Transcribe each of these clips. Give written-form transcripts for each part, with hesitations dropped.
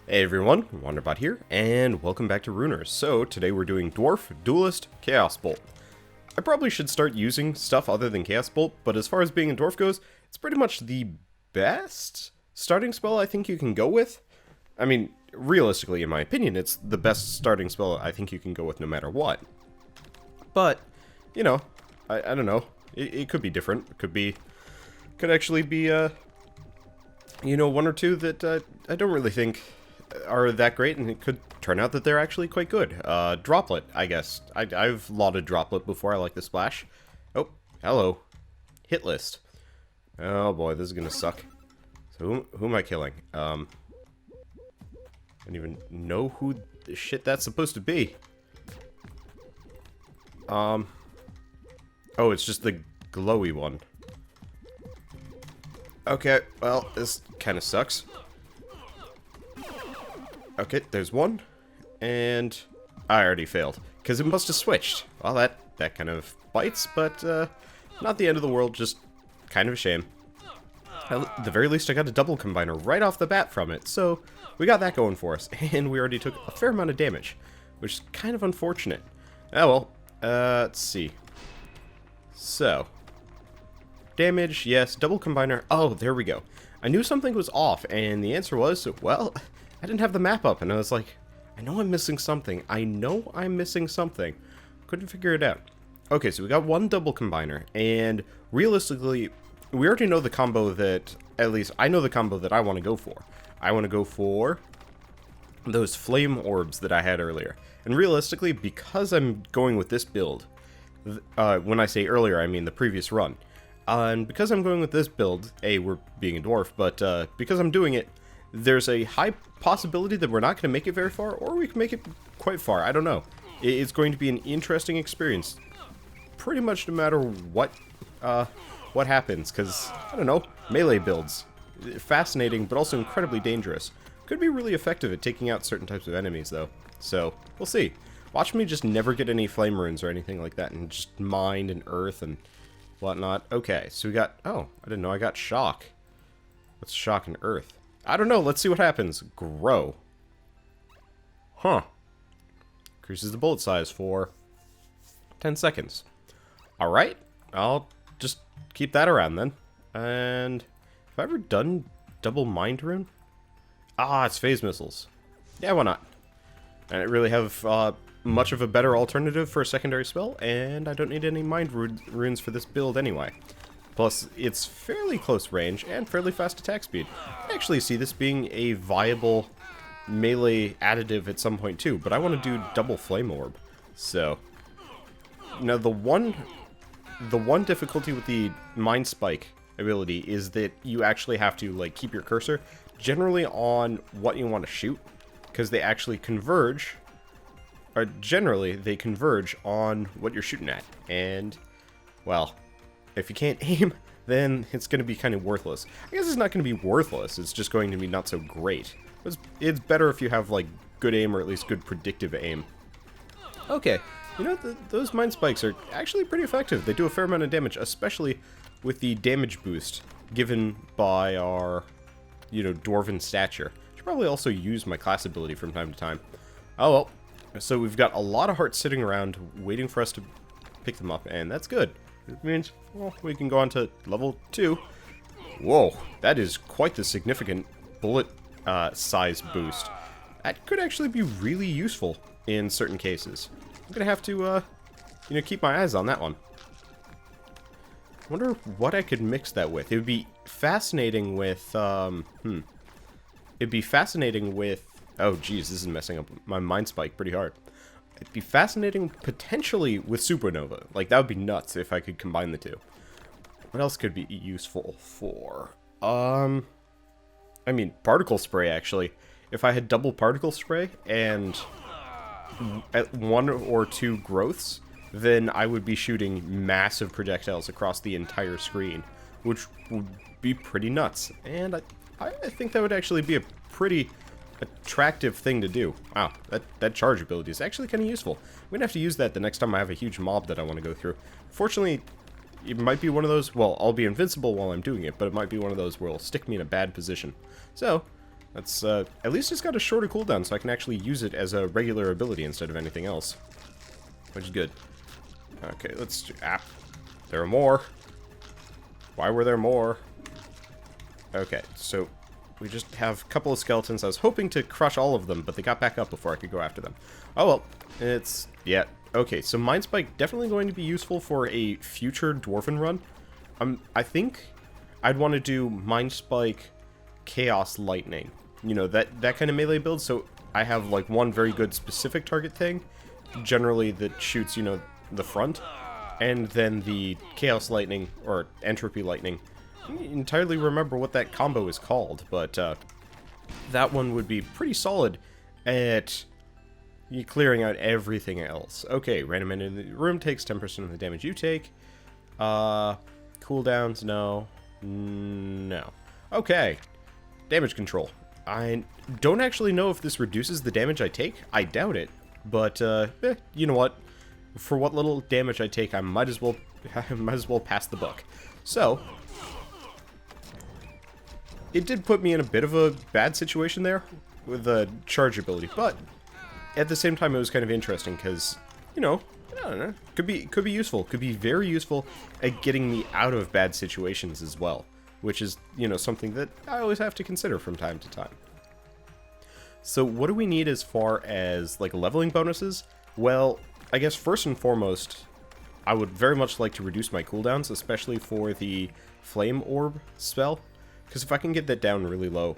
Hey everyone, Wanderbot here, and welcome back to Runers. So, today we're doing Dwarf, Duelist, Chaos Bolt. I probably should start using stuff other than Chaos Bolt, but as far as being a Dwarf goes, it's pretty much the best starting spell I think you can go with. I mean, realistically, in my opinion, it's the best starting spell I think you can go with no matter what. But, you know, I don't know. It could be different. It could actually be, you know, one or two that I don't really think are that great, and it could turn out that they're actually quite good. Droplet, I guess. I've lauded Droplet before. I like the splash. Oh, hello. Hit list. Oh boy, this is gonna suck. So who am I killing? I don't even know who the shit that's supposed to be. Oh, it's just the glowy one. Okay, well, this kind of sucks. Okay, there's one, and I already failed, because it must have switched. Well, that kind of bites, but not the end of the world, just kind of a shame. At the very least, I got a double combiner right off the bat from it, so we got that going for us, and we already took a fair amount of damage, which is kind of unfortunate. Oh well, let's see. So, damage, yes, double combiner. Oh, there we go. I knew something was off, and the answer was, well, I didn't have the map up, and I was like, I know I'm missing something. I know I'm missing something. Couldn't figure it out. Okay, so we got one double combiner, and realistically, we already know the combo that, at least I know the combo that I want to go for. I want to go for those flame orbs that I had earlier. And realistically, because I'm going with this build, when I say earlier, I mean the previous run. And because I'm going with this build, we're being a dwarf, but because I'm doing it, there's a high possibility that we're not going to make it very far, or we can make it quite far. I don't know. It's going to be an interesting experience, pretty much no matter what happens, because, I don't know, melee builds. Fascinating, but also incredibly dangerous. Could be really effective at taking out certain types of enemies, though. So, we'll see. Watch me just never get any flame runes or anything like that, and just mind and earth and whatnot. Okay, so we got... Oh, I didn't know I got shock. What's shock and earth? I don't know. Let's see what happens. Grow. Huh. Increases the bullet size for 10 seconds. Alright. I'll just keep that around then. And have I ever done double mind rune? Ah, it's phase missiles. Yeah, why not? I don't really have much of a better alternative for a secondary spell, and I don't need any mind runes for this build anyway. Plus, it's fairly close range and fairly fast attack speed. I actually see this being a viable melee additive at some point too, but I want to do double flame orb. So, now the one difficulty with the mind spike ability is that you actually have to like keep your cursor generally on what you want to shoot, because they actually converge, or generally they converge on what you're shooting at, and well, if you can't aim, then it's going to be kind of worthless. I guess it's not going to be worthless, it's just going to be not so great. It's better if you have, like, good aim, or at least good predictive aim. Okay, you know, those mind spikes are actually pretty effective. They do a fair amount of damage, especially with the damage boost given by our, you know, dwarven stature. Should probably also use my class ability from time to time. Oh well, so we've got a lot of hearts sitting around waiting for us to pick them up, and that's good. It means, well, we can go on to level 2. Whoa, that is quite the significant bullet size boost. That could actually be really useful in certain cases. I'm gonna have to, you know, keep my eyes on that one. I wonder what I could mix that with. It would be fascinating with, It'd be fascinating with... Oh, geez, this is messing up my mind spike pretty hard. It'd be fascinating potentially with Supernova. Like, that would be nuts if I could combine the two. What else could be useful for? I mean, particle spray, actually. If I had double particle spray and at 1 or 2 growths, then I would be shooting massive projectiles across the entire screen, which would be pretty nuts. And I think that would actually be a pretty attractive thing to do. Wow, that charge ability is actually kind of useful. I'm gonna have to use that the next time I have a huge mob that I want to go through. Fortunately, it might be one of those, well, I'll be invincible while I'm doing it, but it might be one of those where it'll stick me in a bad position. So, That's, at least it's got a shorter cooldown, so I can actually use it as a regular ability instead of anything else. Which is good. Okay, let's do... Ah, there are more. Why were there more? Okay, so we just have a couple of skeletons. I was hoping to crush all of them, but they got back up before I could go after them. Oh well, it's... yeah. Okay, so Mind Spike definitely going to be useful for a future Dwarven run. I think I'd want to do Mind Spike, Chaos Lightning. You know, that kind of melee build, so I have, like, one very good specific target thing, generally that shoots, you know, the front, and then the Chaos Lightning, or Entropy Lightning. I don't entirely remember what that combo is called, but that one would be pretty solid at clearing out everything else. Okay, random enemy in the room takes 10% of the damage you take. Cooldowns, no. No. Okay. Damage control. I don't actually know if this reduces the damage I take. I doubt it. But, you know what? For what little damage I take, I might as well pass the buck. So, it did put me in a bit of a bad situation there with the charge ability, but at the same time it was kind of interesting because, you know, I don't know, could be useful, could be very useful at getting me out of bad situations as well, which is, you know, something that I always have to consider from time to time. So what do we need as far as, like, leveling bonuses? Well, I guess first and foremost, I would very much like to reduce my cooldowns, especially for the Flame Orb spell, because if I can get that down really low,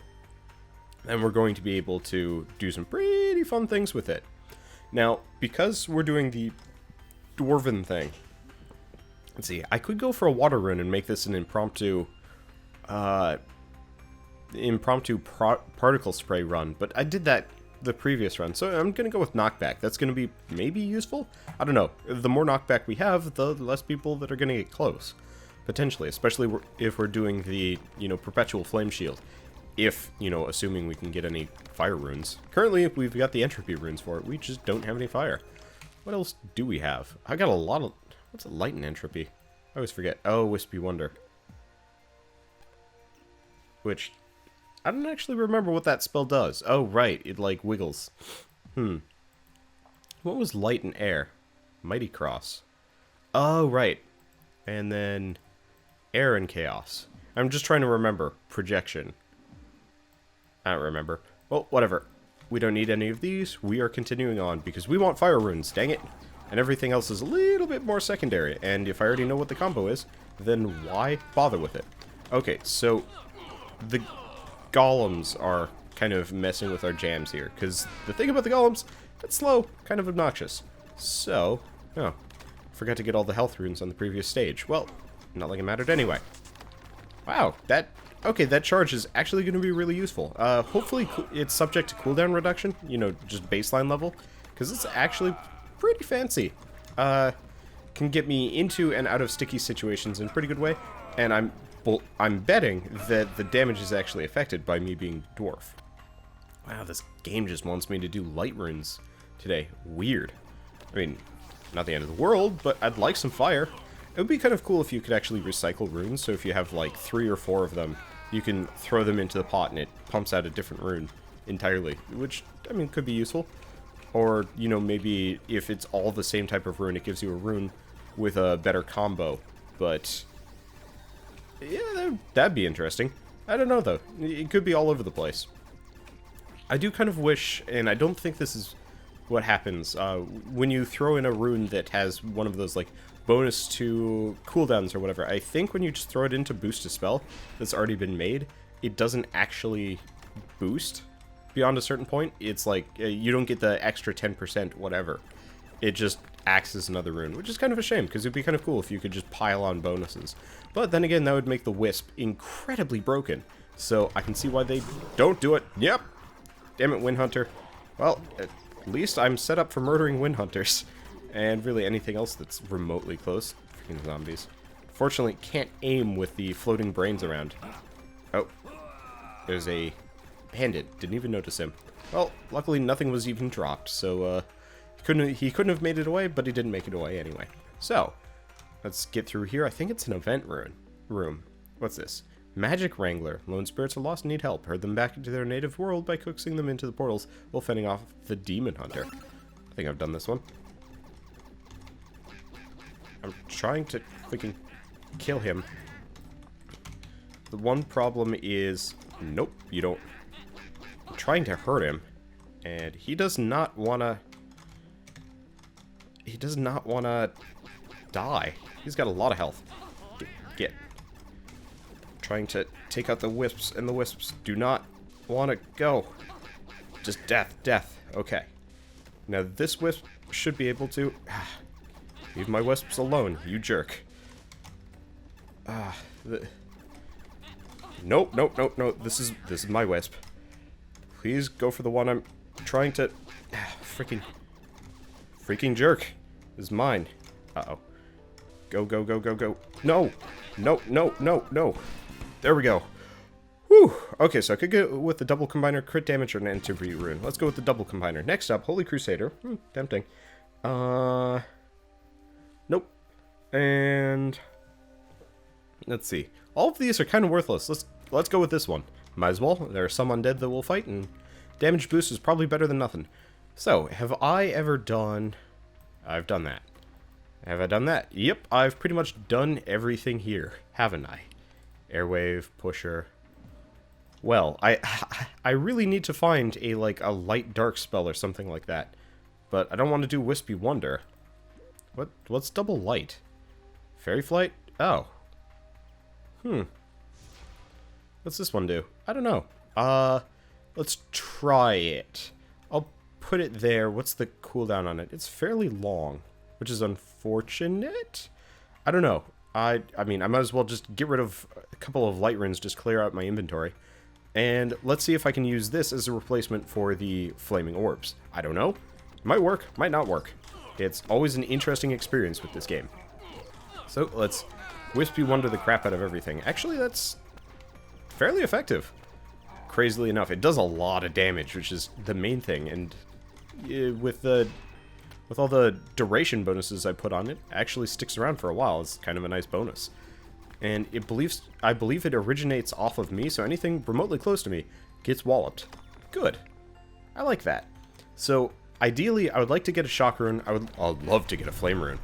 then we're going to be able to do some pretty fun things with it. Now, because we're doing the Dwarven thing, let's see, I could go for a water rune and make this an impromptu particle spray run, but I did that the previous run, so I'm going to go with knockback. That's going to be maybe useful? I don't know. The more knockback we have, the less people that are going to get close. Potentially, especially if we're doing the, you know, perpetual flame shield. If, you know, assuming we can get any fire runes. Currently, we've got the entropy runes for it. We just don't have any fire. What else do we have? I got a lot of... What's a light and entropy? I always forget. Oh, Wispy Wonder. Which... I don't actually remember what that spell does. Oh, right. It, like, wiggles. What was light and air? Mighty Cross. Oh, right. And then... air and chaos. I'm just trying to remember. Projection. I don't remember. Well, whatever. We don't need any of these. We are continuing on because we want fire runes, dang it. And everything else is a little bit more secondary. And if I already know what the combo is, then why bother with it? Okay, so the golems are kind of messing with our jams here. Because the thing about the golems, it's slow, kind of obnoxious. So, oh, forgot to get all the health runes on the previous stage. Well, not like it mattered anyway. Wow, that charge is actually going to be really useful. Hopefully it's subject to cooldown reduction, you know, just baseline level, because it's actually pretty fancy. Can get me into and out of sticky situations in a pretty good way, and I'm betting that the damage is actually affected by me being dwarf. Wow, this game just wants me to do light runes today. Weird. I mean, not the end of the world, but I'd like some fire. It would be kind of cool if you could actually recycle runes, so if you have like 3 or 4 of them, you can throw them into the pot and it pumps out a different rune entirely, which, I mean, could be useful. Or, you know, maybe if it's all the same type of rune, it gives you a rune with a better combo. But, yeah, that'd be interesting. I don't know, though. It could be all over the place. I do kind of wish, and I don't think this is what happens, when you throw in a rune that has one of those, like, bonus to cooldowns or whatever. I think when you just throw it in to boost a spell that's already been made, it doesn't actually boost beyond a certain point. It's like, you don't get the extra 10% whatever. It just acts as another rune, which is kind of a shame, because it'd be kind of cool if you could just pile on bonuses. But then again, that would make the Wisp incredibly broken, so I can see why they don't do it. Yep! Damn it, Wind Hunter. Well, at least I'm set up for murdering Wind Hunters. And really anything else that's remotely close. Freaking zombies. Fortunately, can't aim with the floating brains around. Oh. There's a bandit. Didn't even notice him. Well, luckily nothing was even dropped, so he couldn't have made it away, but he didn't make it away anyway. So, let's get through here. I think it's an event room. What's this? Magic Wrangler. Lone spirits are lost and need help. Herd them back into their native world by coaxing them into the portals while fending off the Demon Hunter. I think I've done this one. I'm trying to freaking kill him. The one problem is... Nope, you don't. I'm trying to hurt him. And he does not want to... He does not want to die. He's got a lot of health. Get. Trying to take out the wisps, and the wisps do not want to go. Just death, death. Okay. Now this wisp should be able to... Leave my wisps alone, you jerk. Nope, nope, nope, nope. This is my wisp. Please go for the one I'm trying to... Freaking jerk. This is mine. Uh-oh. Go, go, go, go, go. No! No, no, no, no. There we go. Whew. Okay, so I could go with the double combiner, crit damage, or an entropy rune. Let's go with the double combiner. Next up, Holy Crusader. Tempting. Nope. And... Let's see. All of these are kind of worthless. Let's go with this one. Might as well. There are some undead that will fight, and damage boost is probably better than nothing. So, have I ever done... I've done that. Have I done that? Yep, I've pretty much done everything here, haven't I? Airwave, pusher. Well, I really need to find a light dark spell or something like that. But I don't want to do Wispy Wonder. What's double light? Fairy Flight? Oh. What's this one do? I don't know. Let's try it. I'll put it there. What's the cooldown on it? It's fairly long, which is unfortunate. I don't know. I mean, I might as well just get rid of a couple of light runes, just clear out my inventory. And let's see if I can use this as a replacement for the flaming orbs. I don't know. Might work, might not work. It's always an interesting experience with this game. So let's Wispy Wonder the crap out of everything. Actually, that's fairly effective. Crazily enough, it does a lot of damage, which is the main thing. And with all the duration bonuses I put on it, actually sticks around for a while. It's kind of a nice bonus. And I believe it originates off of me, so anything remotely close to me gets walloped. Good. I like that. So, ideally, I would like to get a shock rune. I'd love to get a flame rune.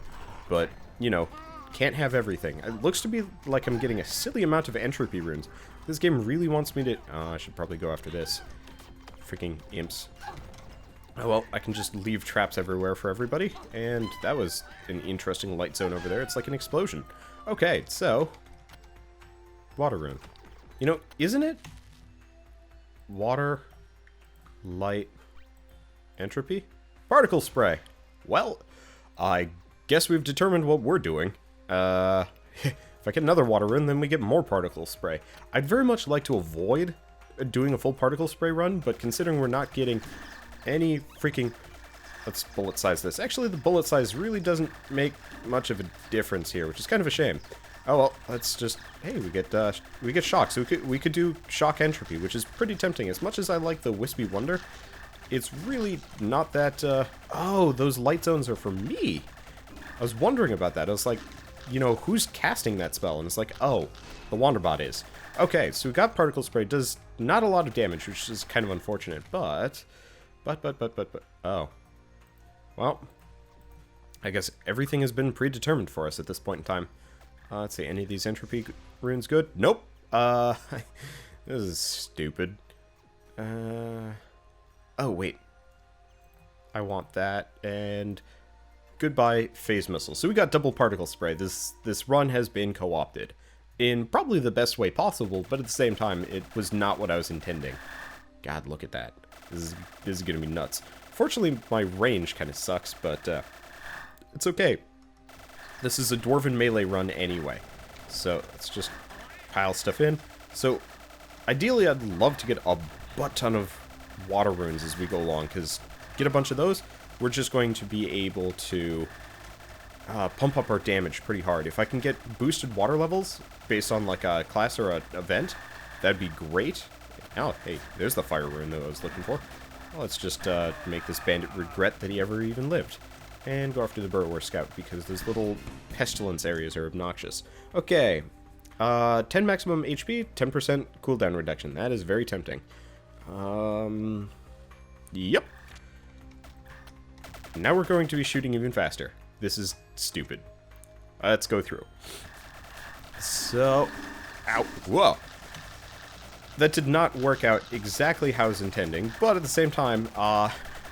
But, you know, can't have everything. It looks to be like I'm getting a silly amount of entropy runes. This game really wants me to... I should probably go after this. Freaking imps. Oh well, I can just leave traps everywhere for everybody. And that was an interesting light zone over there. It's like an explosion. Okay, so... Water rune. You know, isn't it... Water... Light... Entropy? Particle spray! Well, I guess we've determined what we're doing. If I get another water rune, then we get more particle spray. I'd very much like to avoid doing a full particle spray run, but considering we're not getting any freaking... Let's bullet size this. Actually, the bullet size really doesn't make much of a difference here, which is kind of a shame. Oh well, let's just... Hey, we get shock, so we could do shock entropy, which is pretty tempting. As much as I like the Wispy Wonder, it's really not that... Oh, those light zones are for me! I was wondering about that. I was like, you know, who's casting that spell? And it's like, oh, the Wanderbot is. Okay, so we got particle spray. Does not a lot of damage, which is kind of unfortunate, but... Oh. Well, I guess everything has been predetermined for us at this point in time. Let's see, any of these entropy runes good? Nope. This is stupid. Oh, wait. I want that, and... Goodbye, phase missile. So we got double particle spray. This run has been co-opted in probably the best way possible, but at the same time, it was not what I was intending. God, look at that. This is gonna be nuts. Fortunately, my range kind of sucks, but it's okay. This is a dwarven melee run anyway, so let's just pile stuff in. So ideally, I'd love to get a butt ton of water runes as we go along, because get a bunch of those, we're just going to be able to pump up our damage pretty hard. If I can get boosted water levels based on like a class or an event, that'd be great. Oh, hey, there's the fire rune that I was looking for. Well, let's just make this bandit regret that he ever even lived. And go after the Burrower Scout, because those little pestilence areas are obnoxious. Okay, 10 maximum HP, 10% cooldown reduction. That is very tempting. Yep. Now we're going to be shooting even faster. This is stupid. Let's go through. So, ow, whoa. That did not work out exactly how I was intending, but at the same time,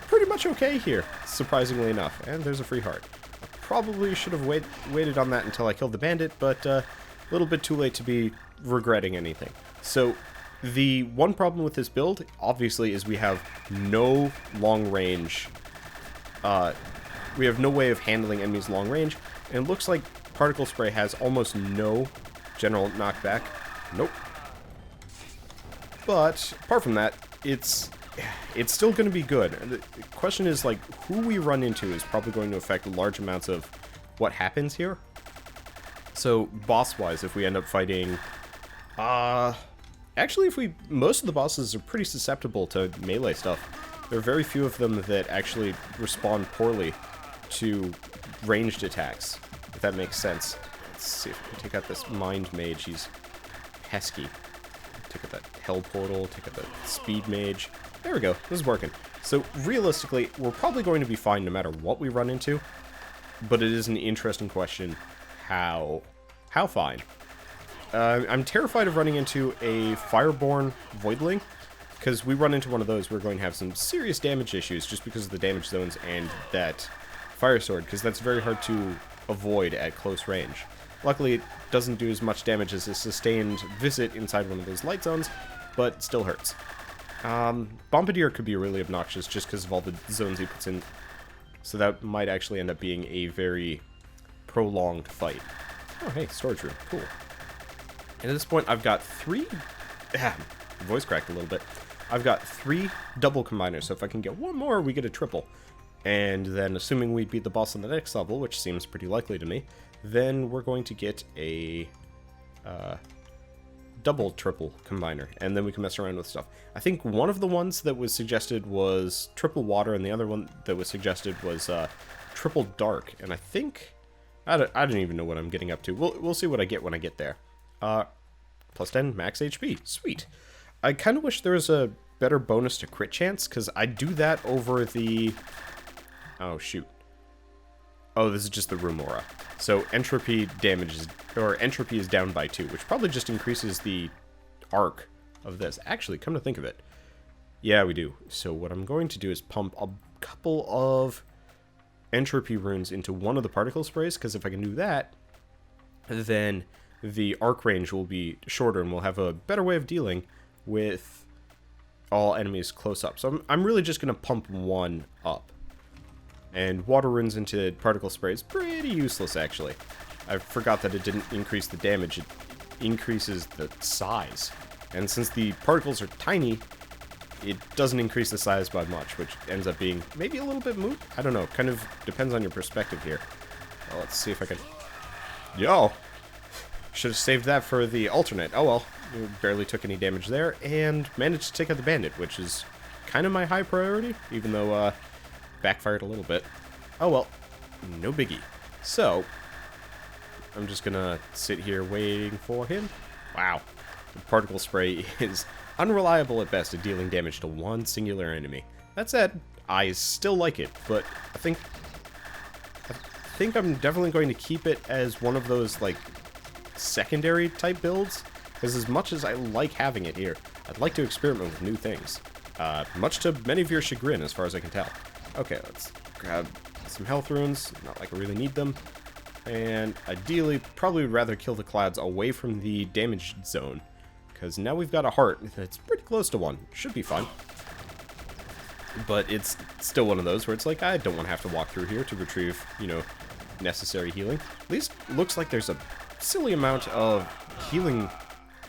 pretty much okay here, surprisingly enough. And there's a free heart. I probably should have waited on that until I killed the bandit, but a little bit too late to be regretting anything. So, the one problem with this build, obviously, is we have no long range. We have no way of handling enemies long range, and it looks like particle spray has almost no general knockback. Nope. But apart from that, it's still going to be good. The question is, like, who we run into is probably going to affect large amounts of what happens here. So boss-wise, if we end up fighting, actually, most of the bosses are pretty susceptible to melee stuff. There are very few of them that actually respond poorly to ranged attacks, if that makes sense. Let's see if we can take out this Mind Mage. He's pesky. Take out that Hell Portal, take out the Speed Mage. There we go, this is working. So realistically, we're probably going to be fine no matter what we run into, but it is an interesting question, how fine? I'm terrified of running into a Fireborn Voidling, because we run into one of those, we're going to have some serious damage issues just because of the damage zones and that Fire Sword, because that's very hard to avoid at close range. Luckily, it doesn't do as much damage as a sustained visit inside one of those light zones, but still hurts. Bombardier could be really obnoxious just because of all the zones he puts in, so that might actually end up being a very prolonged fight. Oh, hey, storage room. Cool. And at this point, I've got three... voice cracked a little bit. I've got 3 double combiners, so if I can get one more, we get a triple. And then, assuming we beat the boss on the next level, which seems pretty likely to me, then we're going to get a double triple combiner, and then we can mess around with stuff. I think one of the ones that was suggested was triple water, and the other one that was suggested was triple dark, and I think... I don't even know what I'm getting up to. We'll see what I get when I get there. Plus 10 max HP. Sweet. I kind of wish there was a better bonus to crit chance, because I do that over the... Oh, shoot. Oh, this is just the room aura. So entropy damages, or entropy is down by 2, which probably just increases the arc of this. Actually, come to think of it. Yeah, we do. So what I'm going to do is pump a couple of entropy runes into one of the particle sprays, because if I can do that, then the arc range will be shorter, and we'll have a better way of dealing with all enemies close up. So I'm really just going to pump one up. And water runes into particle spray is pretty useless, actually. I forgot that it didn't increase the damage, it increases the size. And since the particles are tiny, it doesn't increase the size by much, which ends up being maybe a little bit moot. I don't know, kind of depends on your perspective here. Well, let's see if I can... Yo! Should have saved that for the alternate. Oh well, we barely took any damage there, and managed to take out the bandit, which is kind of my high priority, even though, backfired a little bit. Oh well, no biggie. So, I'm just gonna sit here waiting for him. Wow, the particle spray is unreliable at best at dealing damage to one singular enemy. That said, I still like it, but I think I'm definitely going to keep it as one of those, like, secondary type builds, because as much as I like having it here, I'd like to experiment with new things. Much to many of your chagrin, as far as I can tell. Okay, let's grab some health runes, not like I really need them, and ideally, probably would rather kill the clouds away from the damage zone, because now we've got a heart that's pretty close to one. Should be fun. But it's still one of those where it's like, I don't want to have to walk through here to retrieve, you know, necessary healing. At least looks like there's a silly amount of healing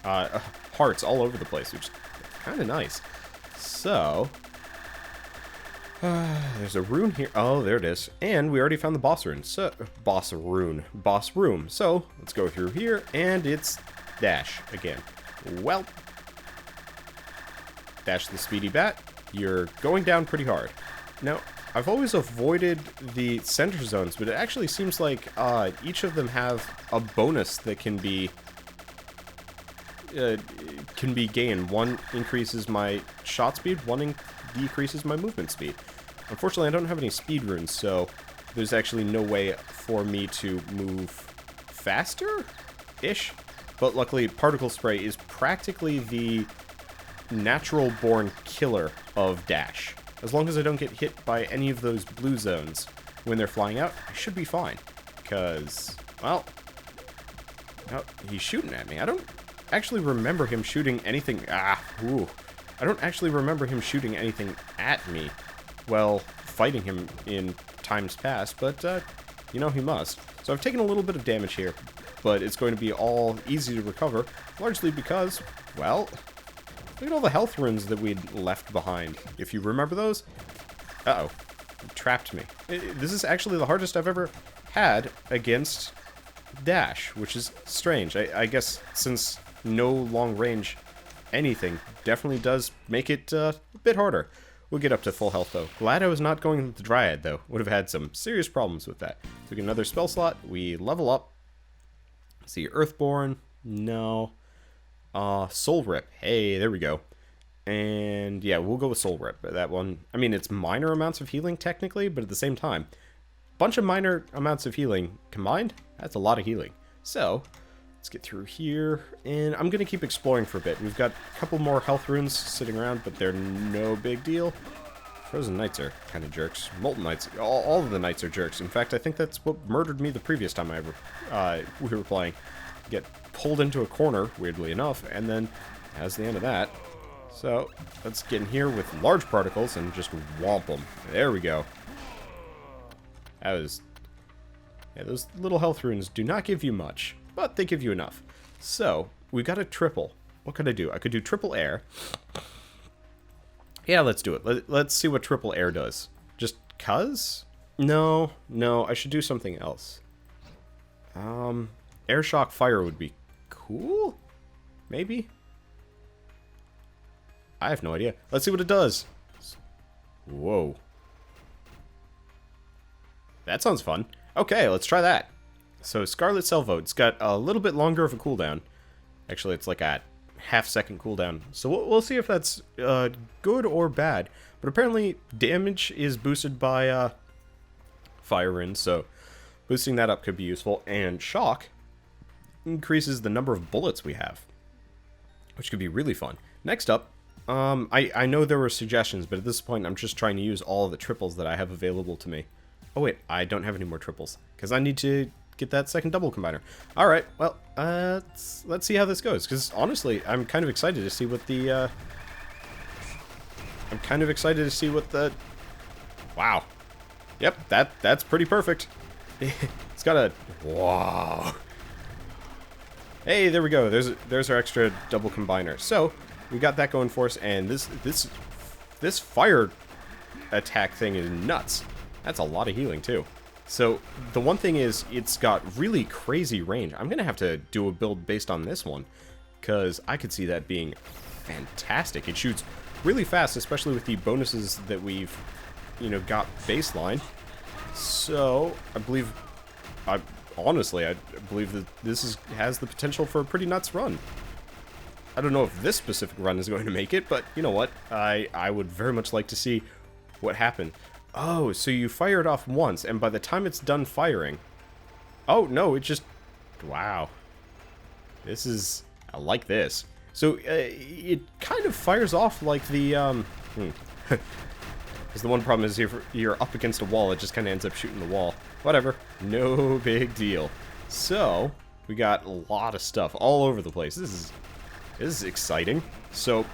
hearts all over the place, which is kind of nice. So, there's a rune here. Oh, there it is. And we already found the boss rune. So, boss room. So, let's go through here, and it's dash again. Well, dash the Speedy Bat. You're going down pretty hard. Now, I've always avoided the center zones, but it actually seems like each of them have a bonus that can be can be gained. One increases my shot speed, one decreases my movement speed. Unfortunately, I don't have any speed runes, so there's actually no way for me to move faster-ish. But luckily, Particle Spray is practically the natural-born killer of Dash. As long as I don't get hit by any of those blue zones when they're flying out, I should be fine. Because, well, oh, he's shooting at me. I don't actually remember him shooting anything. I don't actually remember him shooting anything at me. Well, fighting him in times past, but, you know, he must. So I've taken a little bit of damage here, but it's going to be all easy to recover, largely because, well, look at all the health runes that we'd left behind. If you remember those? Uh-oh. It trapped me. This is actually the hardest I've ever had against Dash, which is strange. I guess since no long range anything definitely does make it a bit harder. We'll get up to full health, though. Glad I was not going with the Dryad, though. Would have had some serious problems with that. So we get another spell slot. We level up. See, Earthborn. No. Soul Rip. Hey, there we go. And, yeah, we'll go with Soul Rip. That one, I mean, it's minor amounts of healing, technically, but at the same time, bunch of minor amounts of healing combined, that's a lot of healing. So, let's get through here, and I'm going to keep exploring for a bit. We've got a couple more health runes sitting around, but they're no big deal. Frozen Knights are kind of jerks. Molten Knights, all of the Knights are jerks. In fact, I think that's what murdered me the previous time we were playing. Get pulled into a corner, weirdly enough, and then that's the end of that. So, let's get in here with large particles and just whomp them. There we go. That was... yeah, those little health runes do not give you much, but they give you enough. So, we got a triple. What could I do? I could do triple air. Yeah, let's do it. Let's see what triple air does. Just cuz? No, I should do something else. Air shock fire would be cool? Maybe? I have no idea. Let's see what it does. Whoa. That sounds fun. Okay, let's try that. So, Scarlet Salvo, it's got a little bit longer of a cooldown. Actually, it's like a half-second cooldown. So we'll see if that's good or bad. But apparently, damage is boosted by fire runes, so boosting that up could be useful. And shock increases the number of bullets we have, which could be really fun. Next up, I know there were suggestions, but at this point, I'm just trying to use all of the triples that I have available to me. Oh wait, I don't have any more triples, because I need to get that second double combiner. Alright, well, let's see how this goes, because honestly, I'm kind of excited to see what the, wow. Yep, that's pretty perfect. It's got a, wow. Hey, there we go, there's our extra double combiner. So, we got that going for us, and this fire attack thing is nuts. That's a lot of healing, too. So, the one thing is, it's got really crazy range. I'm going to have to do a build based on this one, because I could see that being fantastic. It shoots really fast, especially with the bonuses that we've, you know, got baseline. So, honestly, I believe that this has the potential for a pretty nuts run. I don't know if this specific run is going to make it, but you know what? I would very much like to see what happened. Oh, so you fire it off once, and by the time it's done firing... oh, no, it just... wow. This is... I like this. So, it kind of fires off like the, Because the one problem is if you're up against a wall, it just kind of ends up shooting the wall. Whatever. No big deal. So, we got a lot of stuff all over the place. This is exciting. So,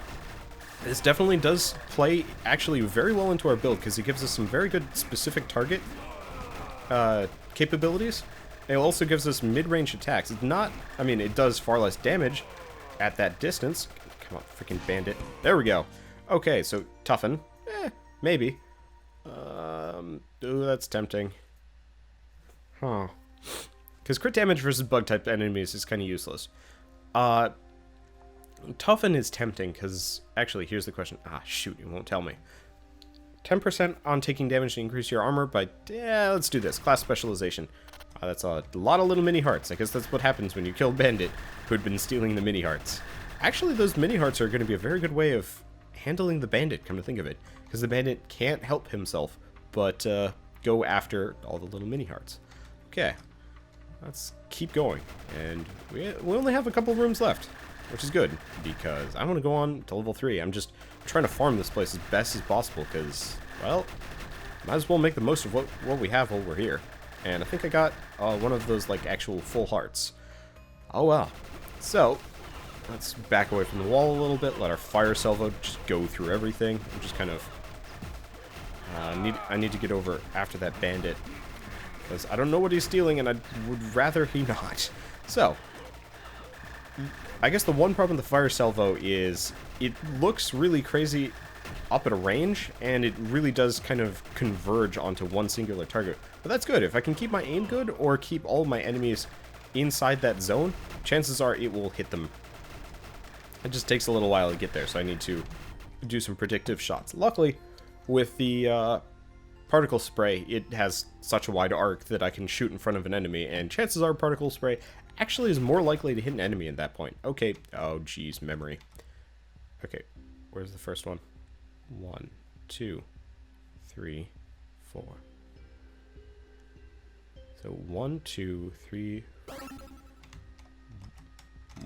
this definitely does play actually very well into our build, because it gives us some very good specific target capabilities. It also gives us mid-range attacks. It's not... I mean, it does far less damage at that distance. Come on, freaking bandit. There we go. Okay, so toughen. Maybe. Ooh, that's tempting. Huh. Because crit damage versus bug-type enemies is kind of useless. Toughen is tempting, because... actually, here's the question. Ah, shoot, it won't tell me. 10% on taking damage to increase your armor by... yeah, let's do this. Class specialization. That's a lot of little mini hearts. I guess that's what happens when you kill Bandit, who had been stealing the mini hearts. Actually, those mini hearts are going to be a very good way of handling the bandit, come to think of it. Because the bandit can't help himself but go after all the little mini hearts. Okay, let's keep going. And we only have a couple of rooms left, which is good, because I want to go on to level 3. I'm just trying to farm this place as best as possible, because, well, might as well make the most of what we have while we're here. And I think I got one of those, like, actual full hearts. Oh, well. So, let's back away from the wall a little bit, let our fire salvo just go through everything. I'm just kind of... I need to get over after that bandit, because I don't know what he's stealing, and I would rather he not. So, I guess the one problem with the fire salvo is it looks really crazy up at a range, and it really does kind of converge onto one singular target. But that's good. If I can keep my aim good, or keep all my enemies inside that zone, chances are it will hit them. It just takes a little while to get there, so I need to do some predictive shots. Luckily, with the particle spray, it has such a wide arc that I can shoot in front of an enemy, and chances are particle spray actually is more likely to hit an enemy at that point. Okay. Oh, geez, memory. Okay, where's the first one? 1, 2, 3, 4. So 1, 2, 3.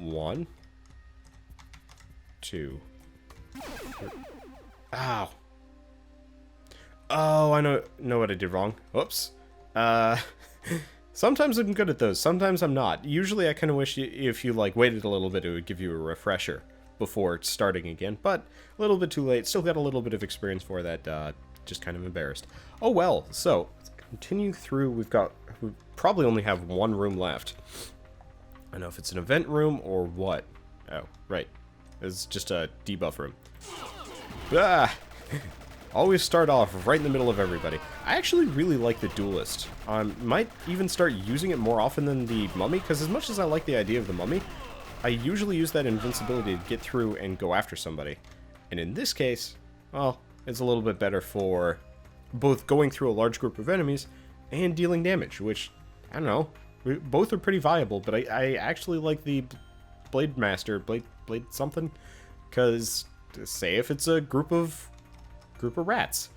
1, 2, 3. Ow. Oh, I know what I did wrong. Whoops. Sometimes I'm good at those, sometimes I'm not. Usually I kind of wish if you, like, waited a little bit, it would give you a refresher before starting again. But a little bit too late. Still got a little bit of experience for that. Just kind of embarrassed. Oh, well. So, let's continue through. We probably only have one room left. I don't know if it's an event room or what. Oh, right. It's just a debuff room. Ah! Always start off right in the middle of everybody. I actually really like the duelist. Might even start using it more often than the mummy, because as much as I like the idea of the mummy, I usually use that invincibility to get through and go after somebody. And in this case, well, it's a little bit better for both going through a large group of enemies and dealing damage, which, I don't know, both are pretty viable, but I actually like the Blade Master, Blade something, because, say if it's a group of rats,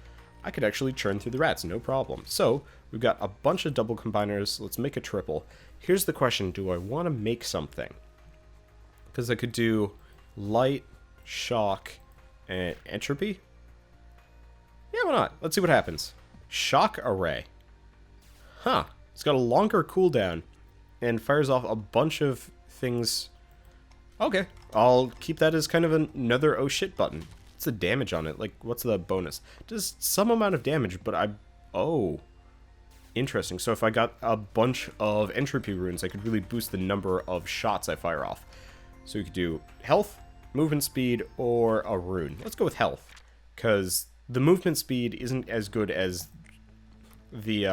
I could actually churn through the rats, no problem. So, we've got a bunch of double combiners, let's make a triple. Here's the question, do I want to make something? Because I could do light, shock, and entropy? Yeah, why not? Let's see what happens. Shock array. Huh. It's got a longer cooldown and fires off a bunch of things. Okay, I'll keep that as kind of another oh shit button. What's the damage on it? Like, what's the bonus? Just some amount of damage, but oh. Interesting. So if I got a bunch of entropy runes, I could really boost the number of shots I fire off. So we could do health, movement speed, or a rune. Let's go with health, because the movement speed isn't as good as the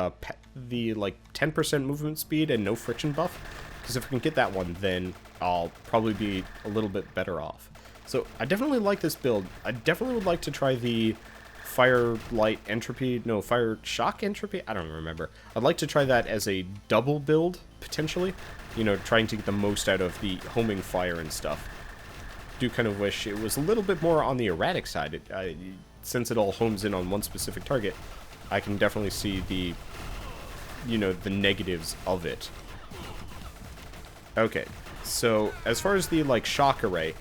like 10% movement speed and no friction buff. Because if I can get that one, then I'll probably be a little bit better off. So I definitely like this build. I definitely would like to try the fire shock entropy. I don't remember. I'd like to try that as a double build potentially. You know, trying to get the most out of the homing fire and stuff. Do kind of wish it was a little bit more on the erratic side. Since it all homes in on one specific target, I can definitely see the, you know, the negatives of it. Okay, so as far as the, like, shock array,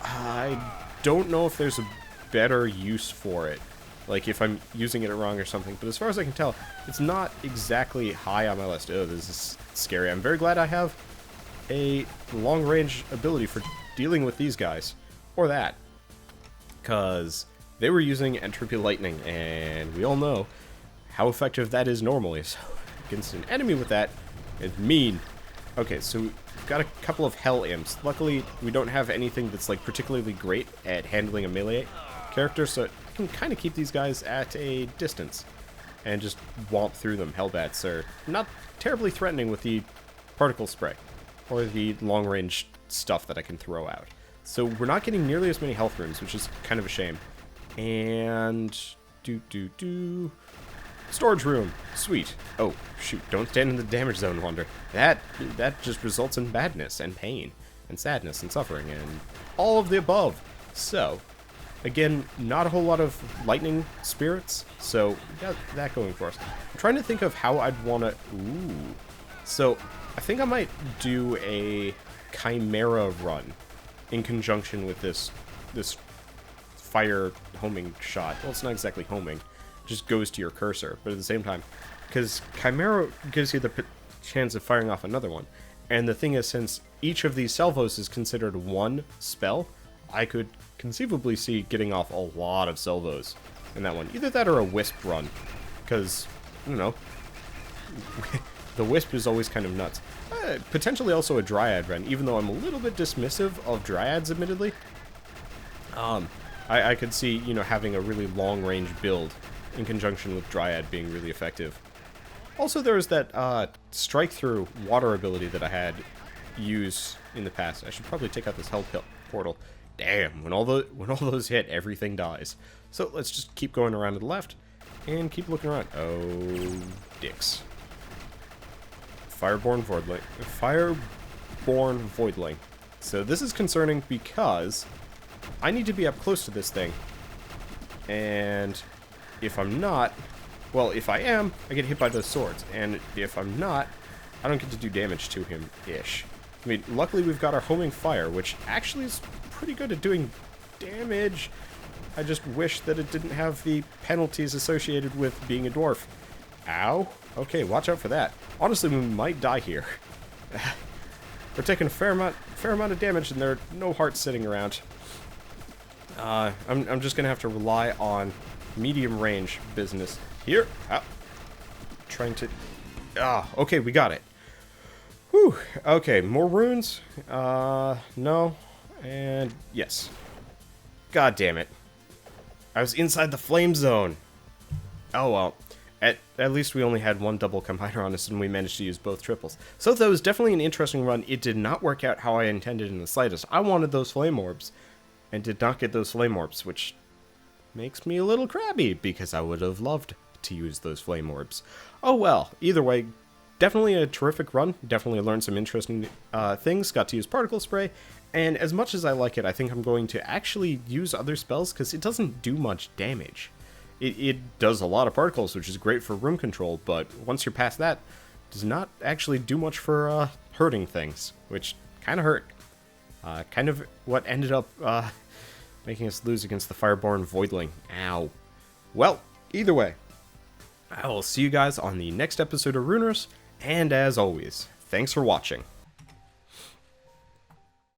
I don't know if there's a better use for it. Like, if I'm using it wrong or something. But as far as I can tell, it's not exactly high on my list. Oh, this is scary. I'm very glad I have a long-range ability for dealing with these guys. Or that. Because they were using entropy lightning, and we all know how effective that is normally. So, against an enemy with that, it's mean. Okay, so we've got a couple of hell imps. Luckily, we don't have anything that's, like, particularly great at handling a melee character, so I can kind of keep these guys at a distance and just womp through them. Hellbats are not terribly threatening with the particle spray or the long-range stuff that I can throw out. So we're not getting nearly as many health runes, which is kind of a shame. And storage room. Sweet. Oh, shoot. Don't stand in the damage zone, Wander. That just results in badness and pain. and sadness and suffering and all of the above. So, again, not a whole lot of lightning spirits, so we got that going for us. I'm trying to think of how I'd want to... Ooh. So, I think I might do a Chimera run in conjunction with this fire homing shot. Well, it's not exactly homing. It just goes to your cursor, but at the same time, because Chimera gives you the chance of firing off another one. And the thing is, since each of these salvos is considered one spell, I could conceivably see getting off a lot of salvos in that one. Either that or a wisp run, because, you know, the wisp is always kind of nuts. Potentially also a dryad run, even though I'm a little bit dismissive of dryads, admittedly. I could see, you know, having a really long-range build in conjunction with dryad being really effective. Also, there was that strike-through water ability that I had used in the past. I should probably take out this hell portal. Damn, when all those hit, everything dies. So let's just keep going around to the left and keep looking around. Oh, dicks. Fireborn Voidling. So this is concerning because I need to be up close to this thing. And if I'm not... Well, if I am, I get hit by those swords. And if I'm not, I don't get to do damage to him-ish. I mean, luckily we've got our homing fire, which actually is pretty good at doing damage. I just wish that it didn't have the penalties associated with being a dwarf. Ow. Okay, watch out for that. Honestly, we might die here. We're taking a fair amount of damage, and there are no hearts sitting around. I'm just gonna have to rely on medium range business here. Trying to... okay, we got it. Whew. Okay, more runes? No. And yes. God damn it. I was inside the flame zone. Oh well. At least we only had one double combiner on us, and we managed to use both triples. So that was definitely an interesting run. It did not work out how I intended in the slightest. I wanted those flame orbs, and did not get those flame orbs, which makes me a little crabby, because I would have loved to use those flame orbs. Oh well, either way, definitely a terrific run. Definitely learned some interesting things. Got to use particle spray, and as much as I like it, I think I'm going to actually use other spells, because it doesn't do much damage. It does a lot of particles, which is great for room control, but once you're past that, it does not actually do much for hurting things, which kind of hurt. Kind of what ended up making us lose against the Fireborn Voidling. Ow. Well, either way, I will see you guys on the next episode of Runedex, and as always, thanks for watching.